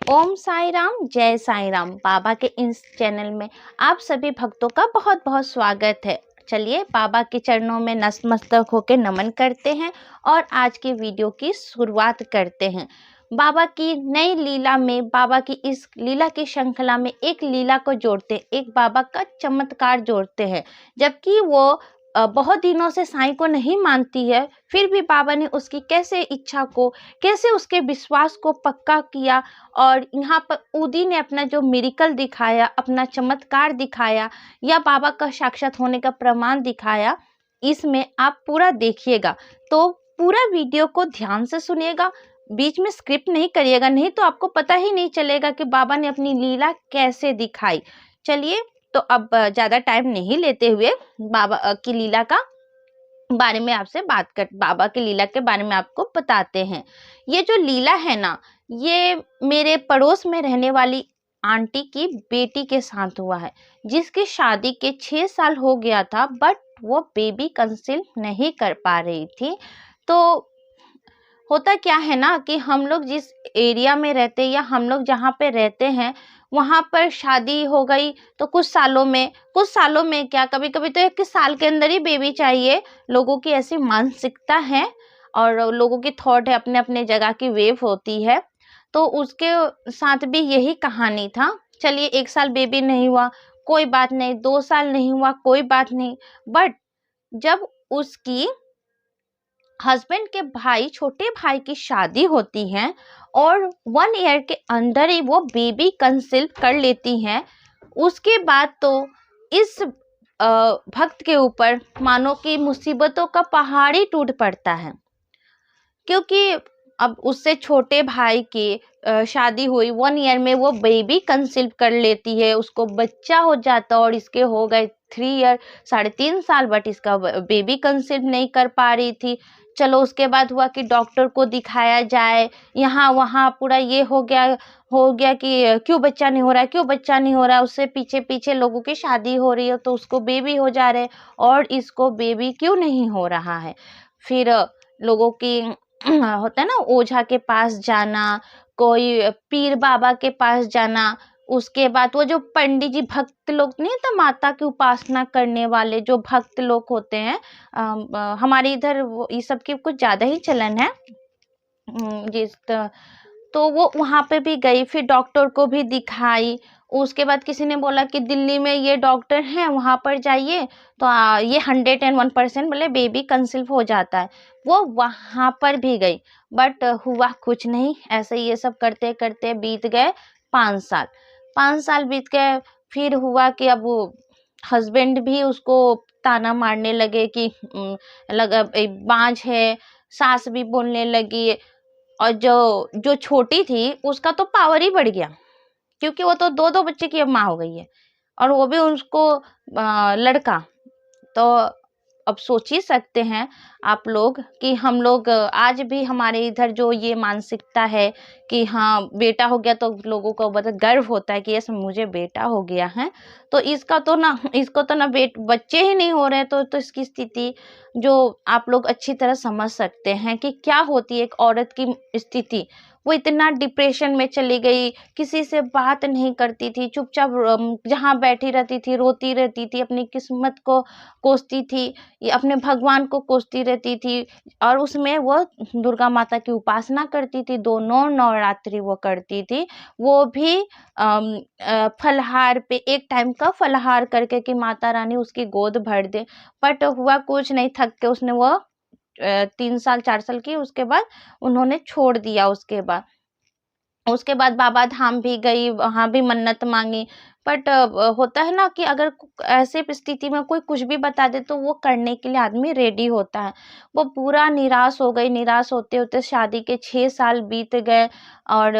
ओम साई राम, जय साई राम। बाबा के इस चैनल में आप सभी भक्तों का बहुत बहुत स्वागत है। चलिए बाबा के चरणों में नतमस्तक होकर नमन करते हैं और आज की वीडियो की शुरुआत करते हैं। बाबा की नई लीला में, बाबा की इस लीला की श्रृंखला में एक लीला को जोड़ते हैं, एक बाबा का चमत्कार जोड़ते हैं। जबकि वो बहुत दिनों से साईं को नहीं मानती है, फिर भी बाबा ने उसकी कैसे इच्छा को, कैसे उसके विश्वास को पक्का किया और यहाँ पर ऊदी ने अपना जो मिरेकल दिखाया, अपना चमत्कार दिखाया या बाबा का साक्षात होने का प्रमाण दिखाया, इसमें आप पूरा देखिएगा। तो पूरा वीडियो को ध्यान से सुनिएगा, बीच में स्क्रिप्ट नहीं करिएगा, नहीं तो आपको पता ही नहीं चलेगा कि बाबा ने अपनी लीला कैसे दिखाई। चलिए तो अब ज़्यादा टाइम नहीं लेते हुए बाबा की लीला का बारे में आपसे बाबा की लीला के बारे में आपको बताते हैं। ये जो लीला है ना, ये मेरे पड़ोस में रहने वाली आंटी की बेटी के साथ हुआ है, जिसकी शादी के 6 साल हो गया था, बट वो बेबी कंसीव नहीं कर पा रही थी। तो होता क्या है ना कि हम लोग जिस एरिया में रहते हैं या हम लोग जहाँ पे रहते हैं, वहाँ पर शादी हो गई तो कुछ सालों में क्या, कभी कभी तो 1 साल के अंदर ही बेबी चाहिए। लोगों की ऐसी मानसिकता है और लोगों की थॉट है, अपने अपने जगह की वेव होती है। तो उसके साथ भी यही कहानी था। चलिए 1 साल बेबी नहीं हुआ, कोई बात नहीं, 2 साल नहीं हुआ, कोई बात नहीं, बट जब उसकी हस्बैंड के भाई, छोटे भाई की शादी होती है और 1 ईयर के अंदर ही वो बेबी कंसीव कर लेती हैं, उसके बाद तो इस भक्त के ऊपर मानो कि मुसीबतों का पहाड़ ही टूट पड़ता है। क्योंकि अब उससे छोटे भाई की शादी हुई, 1 ईयर में वो बेबी कंसीव कर लेती है, उसको बच्चा हो जाता और इसके हो गए 3 ईयर, 3.5 साल, बट इसका बेबी कंसीव नहीं कर पा रही थी। चलो उसके बाद हुआ कि डॉक्टर को दिखाया जाए, यहाँ वहाँ पूरा ये हो गया कि क्यों बच्चा नहीं हो रहा है, क्यों बच्चा नहीं हो रहा है। उससे पीछे पीछे लोगों की शादी हो रही है तो उसको बेबी हो जा रहे और इसको बेबी क्यों नहीं हो रहा है। फिर लोगों की होता है ना, ओझा के पास जाना, कोई पीर बाबा के पास जाना, उसके बाद वो जो पंडित जी भक्त लोग नहीं तो माता की उपासना करने वाले जो भक्त लोग होते हैं, हमारे इधर वो ये सब की कुछ ज्यादा ही चलन है। तो वो वहां पे भी गई, फिर डॉक्टर को भी दिखाई। उसके बाद किसी ने बोला कि दिल्ली में ये डॉक्टर हैं, वहां पर जाइए तो ये 101% बोले बेबी कंसीव हो जाता है। वो वहां पर भी गई, बट हुआ कुछ नहीं। ऐसे ये सब करते करते बीत गए 5 साल। 5 साल बीत गए, फिर हुआ कि अब वो हस्बैंड भी उसको ताना मारने लगे कि लगा बांझ है, सास भी बोलने लगी। और जो छोटी थी उसका तो पावर ही बढ़ गया, क्योंकि वो तो 2 बच्चे की अब माँ हो गई है और वो भी उसको लड़का। तो अब सोच ही सकते हैं आप लोग कि हम लोग आज भी हमारे इधर जो ये मानसिकता है कि हाँ बेटा हो गया तो लोगों को बहुत गर्व होता है कि यस मुझे बेटा हो गया है। तो इसको तो ना बच्चे ही नहीं हो रहे, तो इसकी स्थिति जो आप लोग अच्छी तरह समझ सकते हैं कि क्या होती है एक औरत की स्थिति। वो इतना डिप्रेशन में चली गई, किसी से बात नहीं करती थी, चुपचाप जहाँ बैठी रहती थी रोती रहती थी, अपनी किस्मत को कोसती थी, ये अपने भगवान को कोसती रहती थी। और उसमें वो दुर्गा माता की उपासना करती थी, दोनों नवरात्रि वो करती थी। वो भी फलाहार पे, एक टाइम का फलाहार करके कि माता रानी उसकी गोद भर दे, बट हुआ कुछ नहीं। थक के उसने वो 3 साल 4 साल की, उसके बाद उन्होंने छोड़ दिया। उसके बाद बाबा धाम भी गई, वहां भी मन्नत मांगी, बट होता है ना कि अगर ऐसे स्थिति में कोई कुछ भी बता दे तो वो करने के लिए आदमी रेडी होता है। वो पूरा निराश हो गई, निराश होते होते शादी के 6 साल बीत गए और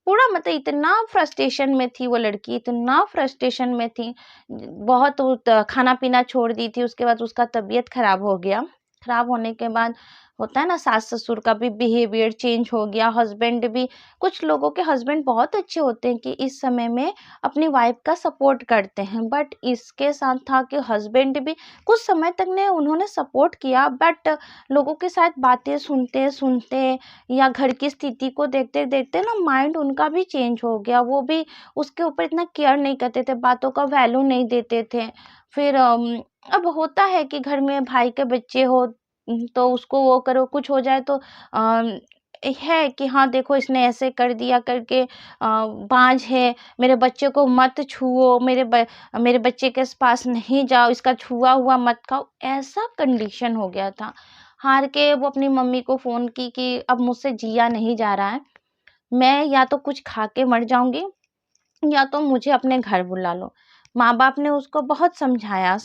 पूरा मतलब इतना फ्रस्ट्रेशन में थी वो लड़की, इतना फ्रस्ट्रेशन में थी, बहुत खाना पीना छोड़ दी थी। उसके बाद उसका तबीयत खराब हो गया खराब होने के बाद होता है ना, सास ससुर का भी बिहेवियर चेंज हो गया, हस्बैंड भी, कुछ लोगों के हस्बैंड बहुत अच्छे होते हैं कि इस समय में अपनी वाइफ का सपोर्ट करते हैं, बट इसके साथ था कि हस्बैंड भी कुछ समय तक ने उन्होंने सपोर्ट किया, बट लोगों के साथ बातें सुनते सुनते या घर की स्थिति को देखते देखते ना माइंड उनका भी चेंज हो गया। वो भी उसके ऊपर इतना केयर नहीं करते थे, बातों का वैल्यू नहीं देते थे। फिर अब होता है कि घर में भाई के बच्चे हो, तो उसको वो करो, कुछ हो जाए तो है कि हाँ देखो इसने ऐसे कर दिया करके, बांझ है, मेरे बच्चे को मत छुओ, मेरे बच्चे के पास नहीं जाओ, इसका छुआ हुआ मत खाओ, ऐसा कंडीशन हो गया था। हार के वो अपनी मम्मी को फोन की कि अब मुझसे जिया नहीं जा रहा है, मैं या तो कुछ खा के मर जाऊंगी या तो मुझे अपने घर बुला लो। माँ-बाप ने उसको बहुत समझाया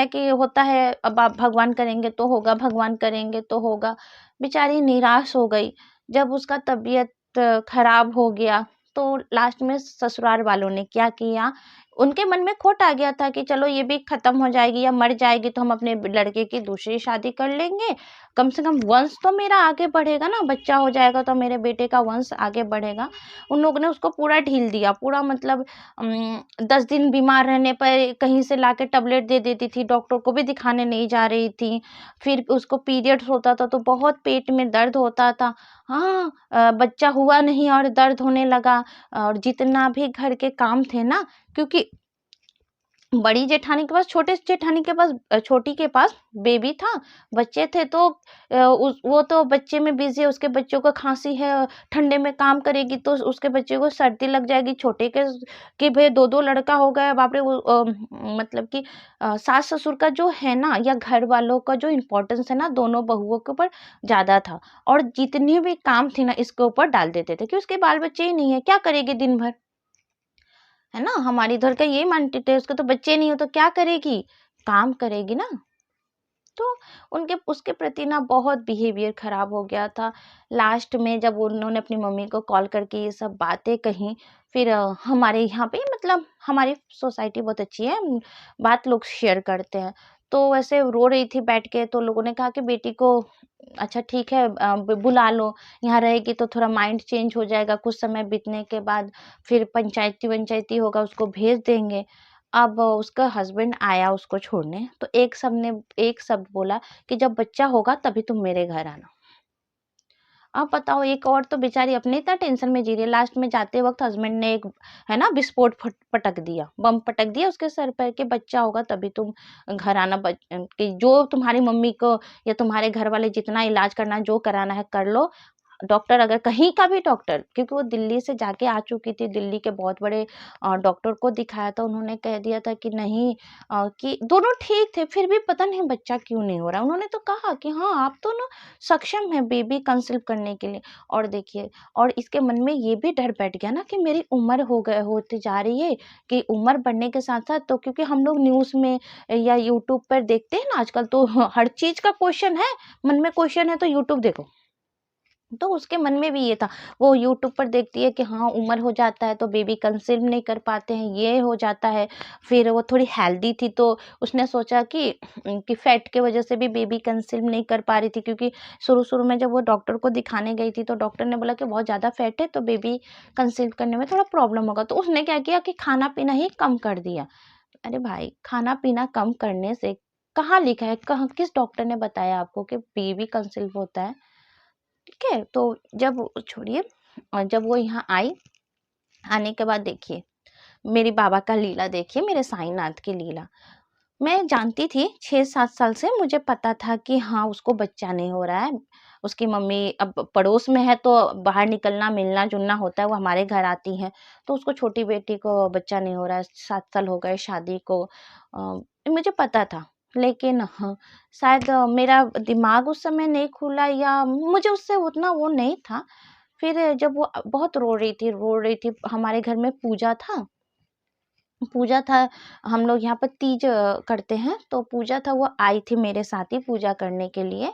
कि होता है, अब आप भगवान करेंगे तो होगा, भगवान करेंगे तो होगा। बेचारी निराश हो गई। जब उसका तबीयत खराब हो गया, तो लास्ट में ससुराल वालों ने क्या किया, उनके मन में खोट आ गया था कि चलो ये भी खत्म हो जाएगी या मर जाएगी तो हम अपने लड़के की दूसरी शादी कर लेंगे, कम से कम वंश तो मेरा आगे बढ़ेगा ना, बच्चा हो जाएगा तो मेरे बेटे का वंश आगे बढ़ेगा। उन लोगों ने उसको पूरा ढील दिया, पूरा मतलब 10 दिन बीमार रहने पर कहीं से लाके टैबलेट दे देती थी, डॉक्टर को भी दिखाने नहीं जा रही थी। फिर उसको पीरियड्स होता था तो बहुत पेट में दर्द होता था। हाँ, बच्चा हुआ नहीं और दर्द होने लगा। और जितना भी घर के काम थे ना, क्योंकि बड़ी जेठानी के पास, छोटे जेठानी के पास, छोटी के पास बेबी था, बच्चे थे, तो वो तो बच्चे में बिजी है, उसके बच्चों को खांसी है, ठंडे में काम करेगी तो उसके बच्चे को सर्दी लग जाएगी, छोटे के भाई दो दो लड़का हो गया, बाप रे। वो मतलब कि सास ससुर का जो है ना, या घर वालों का जो इम्पोर्टेंस है ना, दोनों बहुओं के ऊपर ज्यादा था। और जितनी भी काम थी ना इसके ऊपर डाल देते थे कि उसके बाल बच्चे ही नहीं है, क्या करेगी दिन भर, है ना। हमारी इधर का ये मानते थे उसके तो बच्चे नहीं हो तो क्या करेगी, काम करेगी ना। तो उनके उसके प्रति ना बहुत बिहेवियर खराब हो गया था। लास्ट में जब उन्होंने अपनी मम्मी को कॉल करके ये सब बातें कही, फिर हमारे यहाँ पे मतलब हमारी सोसाइटी बहुत अच्छी है, बात लोग शेयर करते हैं। तो वैसे रो रही थी बैठ के, तो लोगों ने कहा कि बेटी को अच्छा ठीक है, बुला लो, यहाँ रहेगी तो थोड़ा माइंड चेंज हो जाएगा, कुछ समय बीतने के बाद फिर पंचायती वंचायती होगा, उसको भेज देंगे। अब उसका हस्बैंड आया उसको छोड़ने, तो एक शब्द बोला कि जब बच्चा होगा तभी तुम मेरे घर आना। अब बताओ, एक और तो बेचारी अपने इतना टेंशन में जी रही है, लास्ट में जाते वक्त हस्बैंड ने एक, है ना, विस्फोट पटक दिया, बम पटक दिया उसके सर पर कि बच्चा होगा तभी तुम घर आना, कि जो तुम्हारी मम्मी को या तुम्हारे घर वाले जितना इलाज करना है, जो कराना है कर लो। डॉक्टर अगर कहीं का भी डॉक्टर, क्योंकि वो दिल्ली से जाके आ चुकी थी, दिल्ली के बहुत बड़े डॉक्टर को दिखाया था, उन्होंने कह दिया था कि नहीं, कि दोनों ठीक थे, फिर भी पता नहीं बच्चा क्यों नहीं हो रहा। उन्होंने तो कहा कि हाँ आप तो ना सक्षम है बेबी कंसीव करने के लिए। और देखिए, और इसके मन में ये भी डर बैठ गया ना कि मेरी उम्र होती जा रही है, कि उम्र बढ़ने के साथ साथ, तो क्योंकि हम लोग न्यूज में या यूट्यूब पर देखते हैं ना आजकल, तो हर चीज का क्वेश्चन है, मन में क्वेश्चन है तो यूट्यूब देखो। तो उसके मन में भी ये था, वो यूट्यूब पर देखती है कि हाँ उम्र हो जाता है तो बेबी कंसीव नहीं कर पाते हैं, ये हो जाता है। फिर वो थोड़ी हेल्दी थी तो उसने सोचा कि फैट के वजह से भी बेबी कंसीव नहीं कर पा रही थी, क्योंकि शुरू शुरू में जब वो डॉक्टर को दिखाने गई थी तो डॉक्टर ने बोला कि बहुत ज़्यादा फैट है तो बेबी कंसीव करने में थोड़ा प्रॉब्लम होगा। तो उसने क्या किया कि खाना पीना ही कम कर दिया। अरे भाई, खाना पीना कम करने से कहाँ लिखा है, कहाँ किस डॉक्टर ने बताया आपको कि बेबी कंसीव होता है। ठीक है, तो जब छोड़िए, और जब वो यहाँ आई, आने के बाद देखिए मेरे बाबा का लीला, देखिए मेरे साईनाथ की लीला। मैं जानती थी 6-7 साल से, मुझे पता था कि हाँ उसको बच्चा नहीं हो रहा है। उसकी मम्मी अब पड़ोस में है तो बाहर निकलना मिलना जुलना होता है, वो हमारे घर आती है, तो उसको छोटी बेटी को बच्चा नहीं हो रहा है, 7 साल हो गए शादी को। मुझे पता था, लेकिन हाँ शायद मेरा दिमाग उस समय नहीं खुला, या मुझे उससे उतना वो नहीं था। फिर जब वो बहुत रो रही थी, हमारे घर में पूजा था, हम लोग यहाँ पर तीज करते हैं, तो पूजा था, वो आई थी मेरे साथ ही पूजा करने के लिए।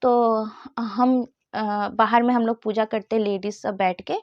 तो हम बाहर में हम लोग पूजा करते लेडीज सब बैठ के।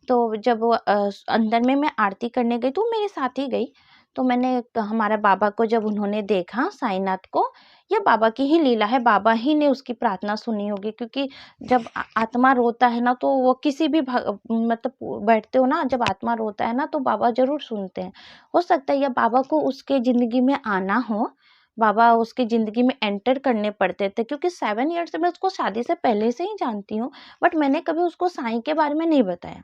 तो जब वो अंदर में मैं आरती करने गई तो वो मेरे साथ ही गई। तो मैंने हमारा बाबा को जब उन्होंने देखा साईनाथ को, यह बाबा की ही लीला है, बाबा ही ने उसकी प्रार्थना सुनी होगी, क्योंकि जब आत्मा रोता है ना, तो वो किसी भी मतलब बैठते हो ना, जब आत्मा रोता है ना तो बाबा जरूर सुनते हैं। हो सकता है या बाबा को उसके जिंदगी में आना हो, बाबा उसकी ज़िंदगी में एंटर करने पड़ते थे, क्योंकि 7 ईयर्स से मैं उसको शादी से पहले से ही जानती हूँ, बट मैंने कभी उसको साईं के बारे में नहीं बताया।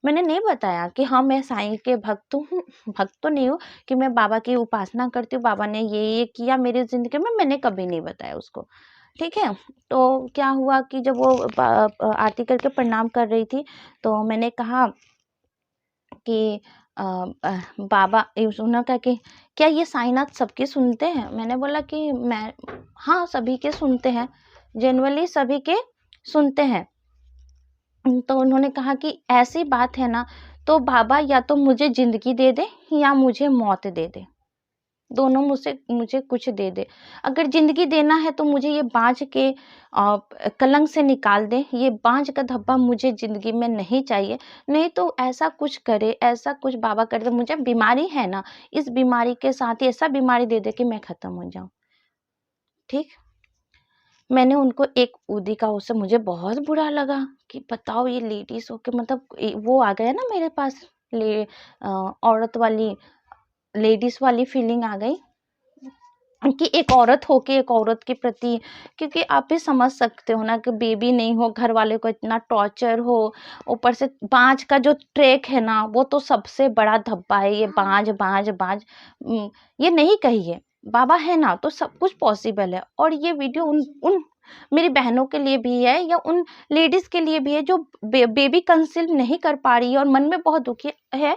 मैंने नहीं बताया कि हाँ, मैं साईं के भक्त हूँ, भक्त तो नहीं हूँ कि मैं बाबा की उपासना करती हूँ, बाबा ने ये किया मेरी ज़िंदगी में, मैंने कभी नहीं बताया उसको। ठीक है? तो क्या हुआ कि जब वो आरती करके प्रणाम कर रही थी, तो मैंने कहा कि बाबा, उन्होंने कहा कि क्या ये साईनाथ सबके सुनते हैं? मैंने बोला कि मैं हाँ, सभी के सुनते हैं, जेनुइनली सभी के सुनते हैं। तो उन्होंने कहा कि ऐसी बात है ना, तो बाबा या तो मुझे ज़िंदगी दे दे या मुझे मौत दे दे। दोनों मुझे कुछ दे दे। अगर ज़िंदगी देना है तो मुझे ये बाँझ के कलंक से निकाल दे, ये बाँझ का धब्बा मुझे ज़िंदगी में नहीं चाहिए। नहीं तो ऐसा कुछ करे, ऐसा कुछ बाबा कर दे, मुझे बीमारी है ना, इस बीमारी के साथ ही ऐसा बीमारी दे दे कि मैं ख़त्म हो जाऊँ। ठीक? मैंने उनको एक ऊदी का, उससे मुझे बहुत बुरा लगा कि बताओ, ये लेडीज़ होके मतलब वो आ गया ना मेरे पास, औरत वाली, लेडीज़ वाली फीलिंग आ गई कि एक औरत होके एक औरत के प्रति, क्योंकि आप भी समझ सकते हो ना कि बेबी नहीं हो, घर वाले को इतना टॉर्चर हो, ऊपर से बाँझ का जो ट्रैक है ना, वो तो सबसे बड़ा धब्बा है, ये बाँझ बाँझ बाँझ। ये नहीं कहिए, बाबा है ना तो सब कुछ पॉसिबल है। और ये वीडियो उन उन मेरी बहनों के लिए भी है, या उन लेडीज़ के लिए भी है जो बेबी कंसीव नहीं कर पा रही है और मन में बहुत दुखी है,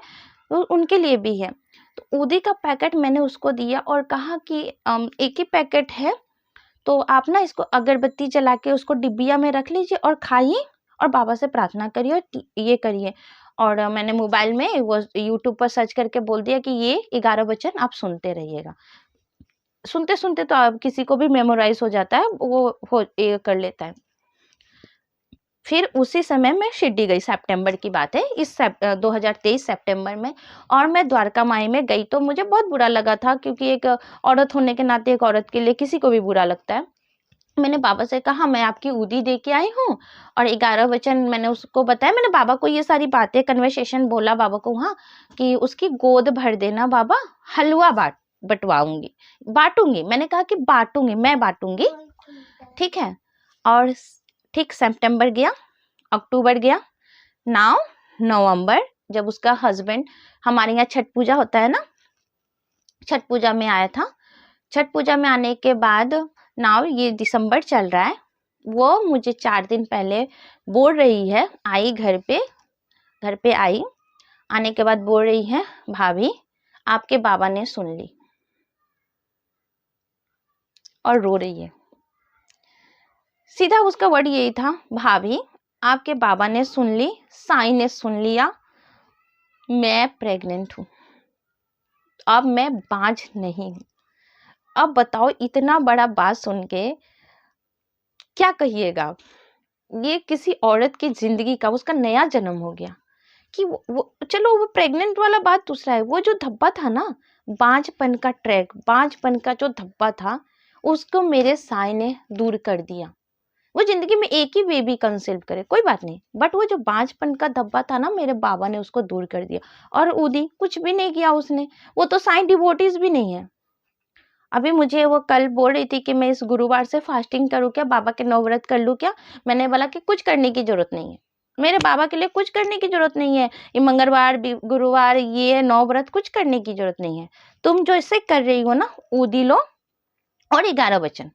तो उनके लिए भी है। तो ऊदी का पैकेट मैंने उसको दिया और कहा कि एक ही पैकेट है, तो आप ना इसको अगरबत्ती जला के उसको डिब्बिया में रख लीजिए और खाइए और बाबा से प्रार्थना करिए और ये करिए। और मैंने मोबाइल में वो यूट्यूब पर सर्च करके बोल दिया कि ये 11 वचन आप सुनते रहिएगा। सुनते सुनते तो आप किसी को भी मेमोराइज हो जाता है, वो ये कर लेता है। फिर उसी समय मैं शिरडी गई, सितंबर की बात है, 2023 सितंबर में। और मैं द्वारका माई में गई तो मुझे बहुत बुरा लगा था, क्योंकि एक औरत होने के नाते एक औरत के लिए किसी को भी बुरा लगता है। मैंने बाबा से कहा मैं आपकी ऊदी दे के आई हूँ और 11 वचन मैंने उसको बताया। मैंने बाबा को ये सारी बातें, कन्वर्सेशन बोला बाबा को वहाँ कि उसकी गोद भर देना बाबा, हलवा बटवाऊंगी, बांटूंगी। मैंने कहा कि बांटूंगी, मैं बांटूंगी, ठीक है। और ठीक सितंबर गया, अक्टूबर गया, नाउ नवंबर, जब उसका हस्बैंड, हमारे यहाँ छठ पूजा होता है ना, छठ पूजा में आया था। छठ पूजा में आने के बाद नाउ ये दिसंबर चल रहा है, वो मुझे 4 दिन पहले बोल रही है, आई घर पे आई, आने के बाद बोल रही है, भाभी आपके बाबा ने सुन ली, और रो रही है। सीधा उसका वर्ड यही था, भाभी आपके बाबा ने सुन ली, साईं ने सुन लिया, मैं प्रेग्नेंट हूँ, अब मैं बांझ नहीं हूँ। अब बताओ, इतना बड़ा बात सुन के क्या कहिएगा आप? ये किसी औरत की जिंदगी का, उसका नया जन्म हो गया कि वो चलो, वो प्रेग्नेंट वाला बात दूसरा है, वो जो धब्बा था ना, बांझपन का ट्रैक, बांझपन का जो धब्बा था, उसको मेरे साईं ने दूर कर दिया। वो जिंदगी में एक ही बेबी कंसीव करे कोई बात नहीं, बट वो जो बांझपन का धब्बा था ना, मेरे बाबा ने उसको दूर कर दिया। और ऊदी कुछ भी नहीं किया उसने, वो तो साईं डिवोटीज भी नहीं है। अभी मुझे वो कल बोल रही थी कि मैं इस गुरुवार से फास्टिंग करूँ क्या, बाबा के 9 व्रत कर लूँ क्या। मैंने बोला कि कुछ करने की जरूरत नहीं है, मेरे बाबा के लिए कुछ करने की जरूरत नहीं है। ये मंगलवार गुरुवार, ये 9 व्रत कुछ करने की जरूरत नहीं है। तुम जो इससे कर रही हो ना, ऊदी लो और 11 वचन,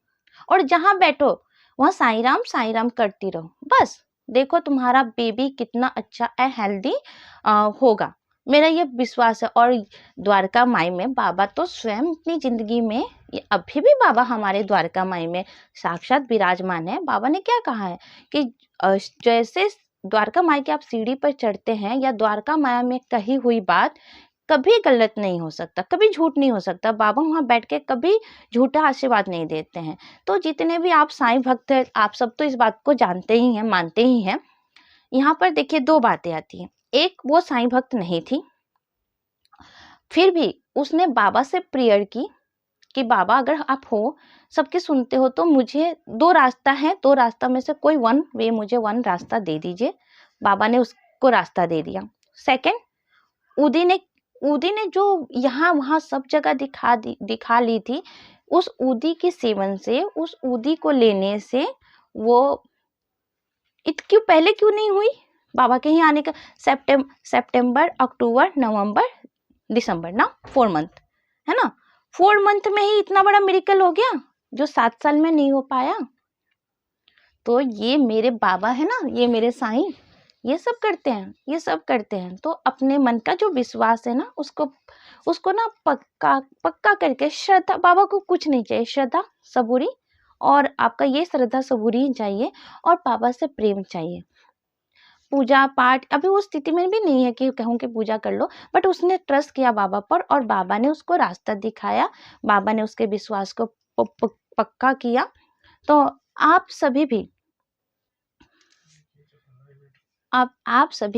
और जहां बैठो वहां साईं राम करती रहो, बस देखो तुम्हारा बेबी कितना अच्छा हेल्दी होगा, मेरा ये विश्वास है। और द्वारका माई में बाबा तो स्वयं अपनी जिंदगी में, ये अभी भी बाबा हमारे द्वारका माई में साक्षात विराजमान है। बाबा ने क्या कहा है कि जैसे द्वारका माई के आप सीढ़ी पर चढ़ते हैं, या द्वारका माया में कही हुई बात कभी गलत नहीं हो सकता, कभी झूठ नहीं हो सकता। बाबा वहाँ बैठ के कभी झूठा आशीर्वाद नहीं देते हैं। तो जितने भी आप साईं भक्त हैं, आप सब तो इस बात को जानते ही हैं, मानते ही हैं। यहाँ पर देखिए 2 बातें आती हैं। एक, वो साईं भक्त नहीं थी, फिर भी उसने बाबा से प्रेयर की कि बाबा अगर आप हो, सबके सुनते हो, तो मुझे 2 रास्ता है, 2 रास्ता में से कोई वन वे मुझे 1 रास्ता दे दीजिए। बाबा ने उसको रास्ता दे दिया। सेकंड, ऊदी ने जो यहाँ वहाँ सब जगह दिखा ली थी, उस ऊदी के सेवन से, उस ऊदी को लेने से वो क्यों पहले क्यों नहीं हुई बाबा के यहाँ आने का? सितंबर, अक्टूबर, नवंबर, दिसंबर ना, 4 मंथ है ना, 4 मंथ में ही इतना बड़ा मिरेकल हो गया जो 7 साल में नहीं हो पाया। तो ये मेरे बाबा है ना, ये मेरे साईं, ये सब करते हैं, ये सब करते हैं। तो अपने मन का जो विश्वास है ना, उसको ना पक्का करके, श्रद्धा, बाबा को कुछ नहीं चाहिए, श्रद्धा सबूरी, और आपका ये श्रद्धा सबूरी ही चाहिए, और बाबा से प्रेम चाहिए। पूजा पाठ अभी वो स्थिति में भी नहीं है कि कहूँ कि पूजा कर लो, बट उसने ट्रस्ट किया बाबा पर, और बाबा ने उसको रास्ता दिखाया, बाबा ने उसके विश्वास को पक्का किया। तो आप सभी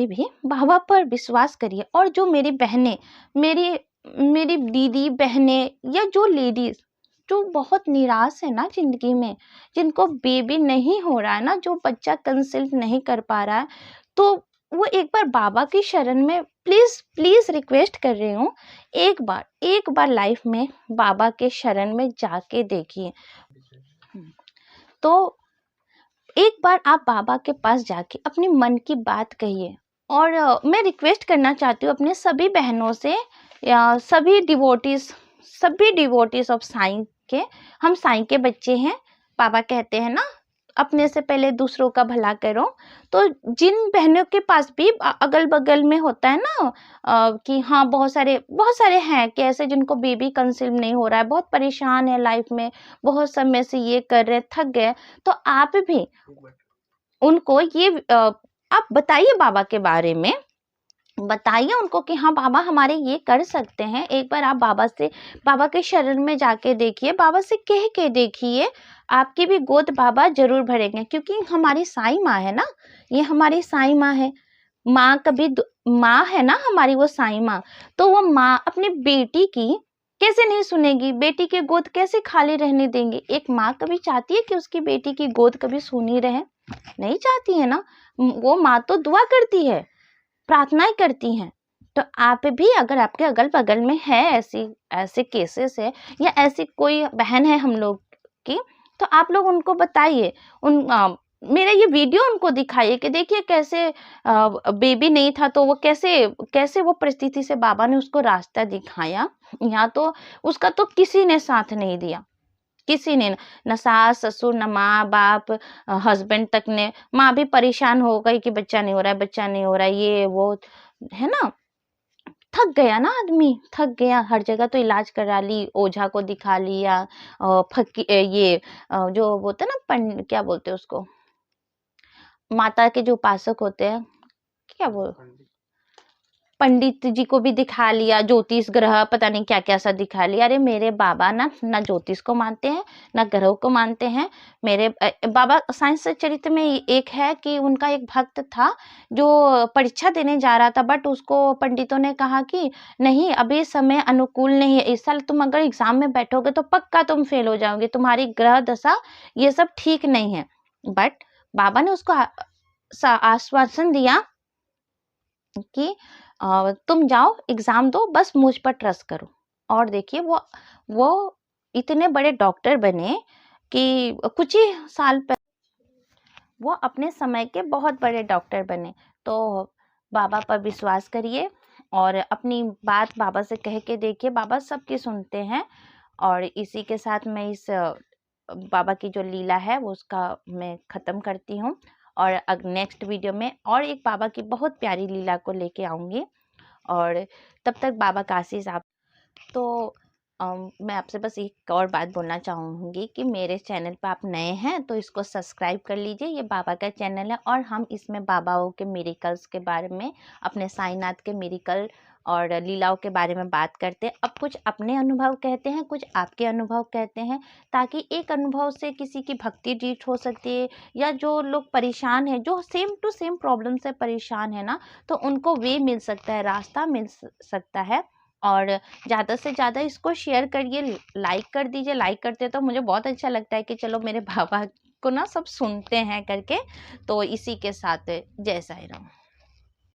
भी बाबा पर विश्वास करिए। और जो मेरी बहनें, मेरी दीदी बहनें, या जो लेडीज जो बहुत निराश है ना जिंदगी में, जिनको बेबी नहीं हो रहा है ना, जो बच्चा कंसीव नहीं कर पा रहा है, तो वो एक बार बाबा की शरण में प्लीज रिक्वेस्ट कर रही हूँ, एक बार लाइफ में बाबा के शरण में जाके देखिए। तो एक बार आप बाबा के पास जाके अपनी मन की बात कहिए। और मैं रिक्वेस्ट करना चाहती हूँ अपने सभी बहनों से, या सभी डिवोटीज ऑफ साईं के, हम साईं के बच्चे हैं। बाबा कहते हैं ना, अपने से पहले दूसरों का भला करो। तो जिन बहनों के पास भी अगल बगल में होता है ना कि हाँ, बहुत सारे हैं कि ऐसे जिनको बेबी कंसीव नहीं हो रहा है, बहुत परेशान है लाइफ में, बहुत समय से ये कर रहे, थक गए, तो आप भी उनको ये आप बताइए, बाबा के बारे में बताइए उनको कि हाँ बाबा हमारे ये कर सकते हैं। एक बार आप बाबा के शरण में जाके देखिए, बाबा से कह के देखिए, आपकी भी गोद बाबा जरूर भरेंगे। क्योंकि हमारी साईं माँ है ना, ये हमारी साईं माँ है। माँ है ना हमारी, वो साईं माँ। तो वो माँ अपनी बेटी की कैसे नहीं सुनेगी, बेटी की गोद कैसे खाली रहने देंगी? एक माँ कभी चाहती है कि उसकी बेटी की गोद कभी सूनी रहे? नहीं चाहती है ना। वो माँ तो दुआ करती है, प्रार्थनाएं करती हैं। तो आप भी, अगर आपके अगल बगल में है ऐसे केसेस है, या ऐसी कोई बहन है हम लोग की, तो आप लोग उनको बताइए, मेरा ये वीडियो उनको दिखाइए कि देखिए कैसे बेबी नहीं था, तो वो कैसे वो परिस्थिति से बाबा ने उसको रास्ता दिखाया। यहाँ तो उसका तो किसी ने साथ नहीं दिया, किसी ने, न सास ससुर, न माँ बाप, हस्बैंड तक ने। माँ भी परेशान हो गई कि बच्चा नहीं हो रहा है, ये वो है ना। थक गया ना आदमी, थक गया, हर जगह तो इलाज करा ली, ओझा को दिखा लिया, जो बोलते ना, क्या बोलते उसको, माता के जो उपासक होते हैं, क्या बोल, पंडित जी को भी दिखा लिया, ज्योतिष ग्रह पता नहीं क्या क्या सा दिखा लिया। अरे मेरे बाबा ना ज्योतिष को मानते हैं, ना ग्रह को मानते हैं। मेरे बाबा साइंस चरित्र में एक है कि उनका एक भक्त था जो परीक्षा देने जा रहा था, बट उसको पंडितों ने कहा कि नहीं, अभी समय अनुकूल नहीं है, इस साल तुम अगर एग्जाम में बैठोगे तो पक्का तुम फेल हो जाओगे, तुम्हारी ग्रह दशा ये सब ठीक नहीं है। बट बाबा ने उसको आश्वासन दिया कि तुम जाओ एग्जाम दो, बस मुझ पर ट्रस्ट करो। और देखिए वो इतने बड़े डॉक्टर बने कि कुछ ही साल पहले वो अपने समय के बहुत बड़े डॉक्टर बने। तो बाबा पर विश्वास करिए और अपनी बात बाबा से कह के देखिए, बाबा सबकी सुनते हैं। और इसी के साथ मैं इस बाबा की जो लीला है वो उसका मैं ख़त्म करती हूँ। और नेक्स्ट वीडियो में और एक बाबा की बहुत प्यारी लीला को लेके आऊँगी। और तब तक बाबा का आशीष आप। तो मैं आपसे बस एक और बात बोलना चाहूँगी कि मेरे चैनल पर आप नए हैं तो इसको सब्सक्राइब कर लीजिए। ये बाबा का चैनल है और हम इसमें बाबाओं के मिरेकल्स के बारे में, अपने साईंनाथ के मिरेकल और लीलाओं के बारे में बात करते हैं। अब कुछ अपने अनुभव कहते हैं, कुछ आपके अनुभव कहते हैं, ताकि एक अनुभव से किसी की भक्ति जीत हो सकती है, या जो लोग परेशान हैं, जो सेम टू सेम प्रॉब्लम से परेशान है ना, तो उनको वे मिल सकता है, रास्ता मिल सकता है और ज़्यादा से ज़्यादा इसको शेयर करिए, लाइक कर दीजिए। लाइक करते तो मुझे बहुत अच्छा लगता है कि चलो मेरे बाबा को ना सब सुनते हैं करके। तो इसी के साथ जय साईं राम।